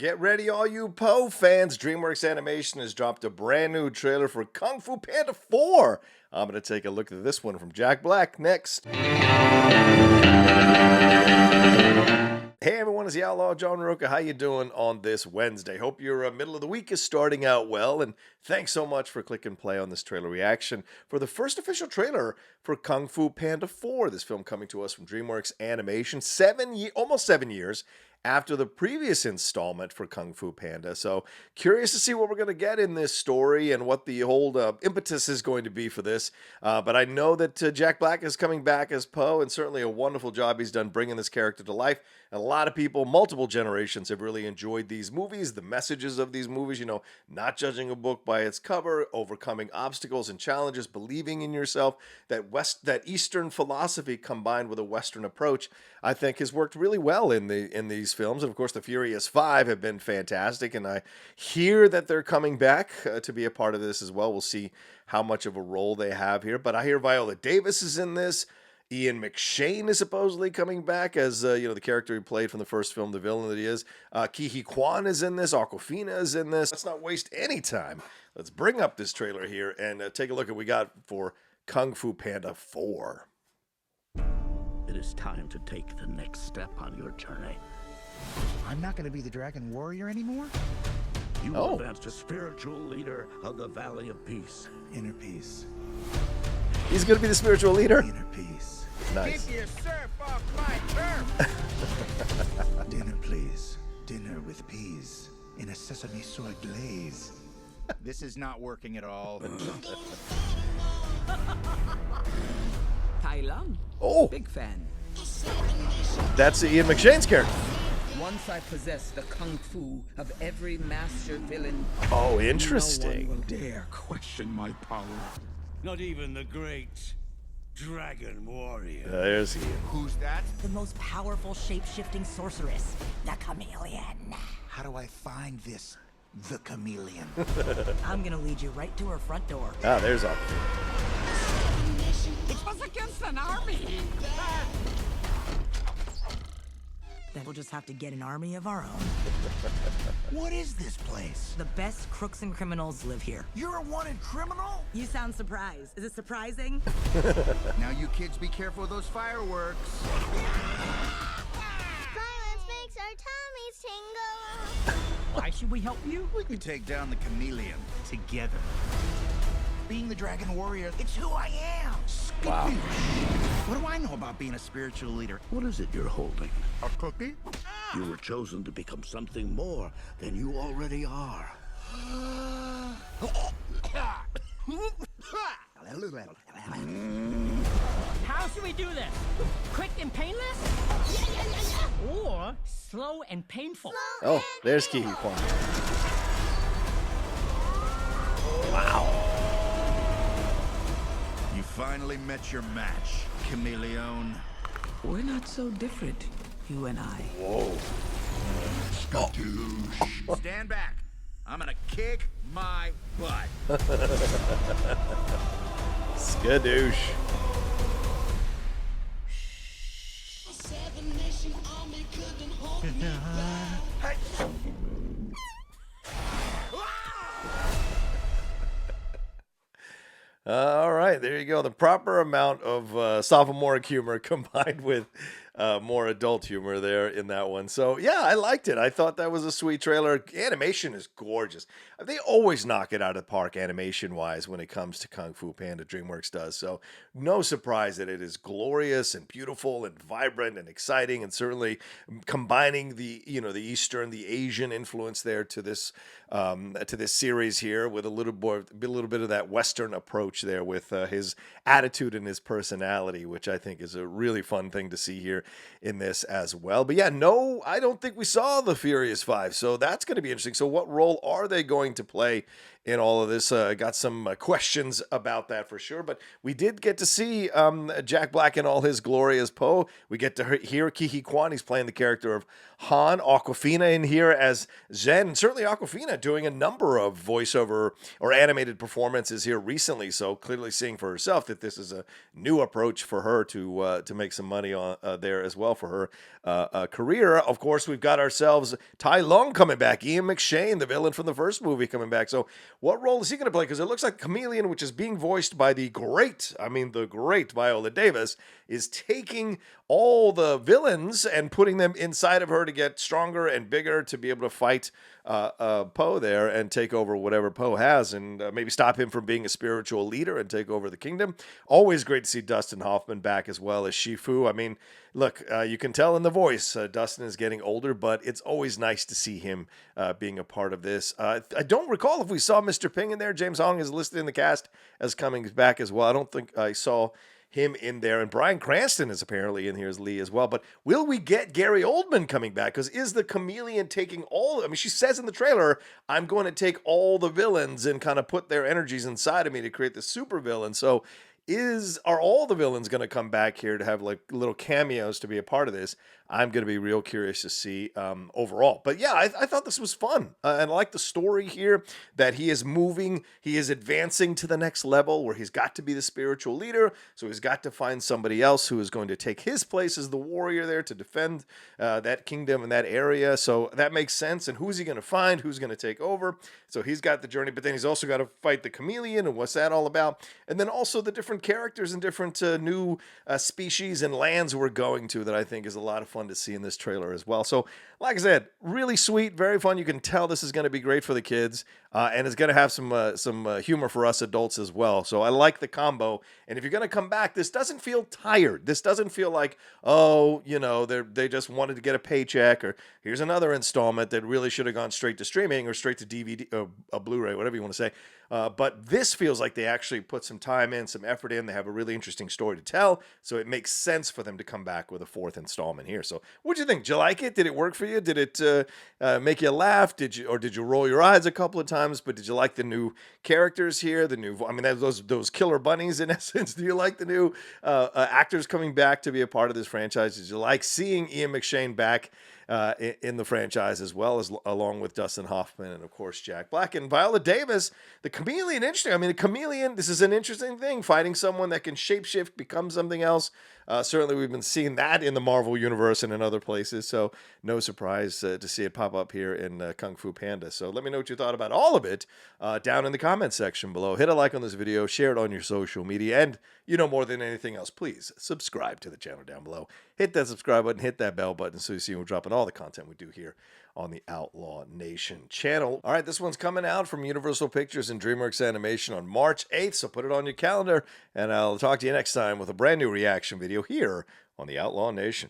Get ready, all you Poe fans. DreamWorks Animation has dropped a brand new trailer for Kung Fu Panda 4. I'm going to take a look at this one from Jack Black next. Hey everyone, it's the Outlaw John Rocha. How you doing on this Wednesday? Hope your middle of the week is starting out well, and thanks so much for clicking play on this trailer reaction for the first official trailer for Kung Fu Panda 4. This film coming to us from DreamWorks Animation, almost 7 years after the previous installment for Kung Fu Panda. So curious to see what we're going to get in this story and what the whole impetus is going to be for this. But I know that Jack Black is coming back as Poe, and certainly a wonderful job he's done bringing this character to life. And a lot of people, multiple generations, have really enjoyed these movies, the messages of these movies, you know, not judging a book by its cover, overcoming obstacles and challenges, believing in yourself. That Eastern philosophy combined with a Western approach, I think, has worked really well in these films. And of course, the Furious 5 have been fantastic, and I hear that they're coming back to be a part of this as well. We'll see how much of a role they have here. But I hear Viola Davis is in this. Ian McShane is supposedly coming back as the character he played from the first film, the villain that he is. HEY QUAN is in this. AWKWAFINA is in this. Let's not waste any time. Let's bring up this trailer here and take a look at what we got for Kung Fu Panda 4. It is time to take the next step on your journey. I'm not going to be the Dragon Warrior anymore? You will advance to spiritual leader of the Valley of Peace. Inner peace. He's going to be the spiritual leader? Inner peace. Nice. Give me a surf off my turf. Dinner, please. Dinner with peas in a sesame soy glaze. This is not working at all. Tai Lung. Oh. Big fan. That's Ian McShane's character. Once I possess the kung fu of every master villain. Oh, interesting. No one will dare question my power. Not even the great Dragon Warrior. There's Ian. Who's that? The most powerful shape-shifting sorceress, the chameleon. How do I find this, the chameleon? I'm gonna lead you right to her front door. Ah, there's our. It was against an army. Then we'll just have to get an army of our own. What is this place? The best crooks and criminals live here. You're a wanted criminal? You sound surprised. Is it surprising? Now you kids be careful of those fireworks. Violence makes our tummies tingle. Why should we help you? We can take down the chameleon together. Being the Dragon Warrior, it's who I am. Wow. What do I know about being a spiritual leader? What is it you're holding? A cookie? You were chosen to become something more than you already are. How should we do this? Quick and painless? Or slow and painful? Oh, there's HEY QUAN. Wow. You finally met your match, chameleon. We're not so different, you and I. Whoa. Stand back. I'm gonna kick my butt. Skadoosh. All right, there you go. The proper amount of sophomoric humor combined with more adult humor there in that one. So, yeah, I liked it. I thought that was a sweet trailer. Animation is gorgeous. They always knock it out of the park animation-wise when it comes to Kung Fu Panda. DreamWorks does. So, no surprise that it is glorious and beautiful and vibrant and exciting, and certainly combining the Eastern, the Asian influence there to this series here with a little bit of that Western approach there with his attitude and his personality, which I think is a really fun thing to see here in this as well. But yeah, no, I don't think we saw the Furious 5, so that's going to be interesting. So what role are they going to play in all of this? I got some questions about that for sure, but we did get to see Jack Black in all his glory as Poe. We get to hear HEY QUAN. He's playing the character of Han. AWKWAFINA in here as Zen, and certainly AWKWAFINA doing a number of voiceover or animated performances here recently, so clearly seeing for herself that this is a new approach for her to make some money on there there as well for her career. Of course, we've got ourselves Tai Lung coming back, Ian McShane, the villain from the first movie, coming back. So what role is he going to play? Because it looks like Chameleon, which is being voiced by the great Viola Davis, is taking all the villains and putting them inside of her to get stronger and bigger to be able to fight Poe there and take over whatever Poe has, and maybe stop him from being a spiritual leader and take over the kingdom. Always great to see Dustin Hoffman back as well as Shifu. I mean, look, you can tell in the voice Dustin is getting older, but it's always nice to see him being a part of this. I don't recall if we saw Mr. Ping in there. James Hong is listed in the cast as coming back as well. I don't think I saw him in there, and Bryan Cranston is apparently in here as Lee as well. But will we get Gary Oldman coming back? Because is the Chameleon taking all? I mean, she says in the trailer, "I'm going to take all the villains and kind of put their energies inside of me to create the super villain." So are all the villains going to come back here to have like little cameos to be a part of this? I'm going to be real curious to see overall. But yeah, I thought this was fun. And I like the story here that he is moving, he is advancing to the next level where he's got to be the spiritual leader. So he's got to find somebody else who is going to take his place as the warrior there to defend that kingdom and that area. So that makes sense. And who's he going to find? Who's going to take over? So he's got the journey, but then he's also got to fight the Chameleon, and what's that all about? And then also the different characters and different new species and lands we're going to that I think is a lot of fun to see in this trailer as well. So like I said, really sweet, very fun. You can tell this is going to be great for the kids, and it's going to have some humor for us adults as well. So I like the combo. And if you're going to come back, this doesn't feel tired. This doesn't feel like, oh, you know, they just wanted to get a paycheck, or here's another installment that really should have gone straight to streaming or straight to DVD or a Blu-ray, whatever you want to say. But this feels like they actually put some time in, some effort in. They have a really interesting story to tell, so it makes sense for them to come back with a fourth installment here. So what do you think? Did you like it? Did it work for you? Did it make you laugh? Did you roll your eyes a couple of times? But did you like the new characters here? Those killer bunnies in essence. Do you like the new actors coming back to be a part of this franchise? Did you like seeing Ian McShane back in the franchise, as well as along with Dustin Hoffman and of course Jack Black and Viola Davis? The Chameleon, interesting. I mean, the Chameleon, this is an interesting thing, fighting someone that can shapeshift, become something else. Certainly we've been seeing that in the Marvel universe and in other places, so no surprise to see it pop up here in Kung Fu Panda. So let me know what you thought about all of it down in the comment section below. Hit a like on this video, share it on your social media, and you know, more than anything else, please subscribe to the channel down below. Hit that subscribe button, hit that bell button so you see we're dropping all the content we do here on the Outlaw Nation channel. All right, this one's coming out from Universal Pictures and DreamWorks Animation on March 8th, so put it on your calendar, and I'll talk to you next time with a brand new reaction video here on the Outlaw Nation.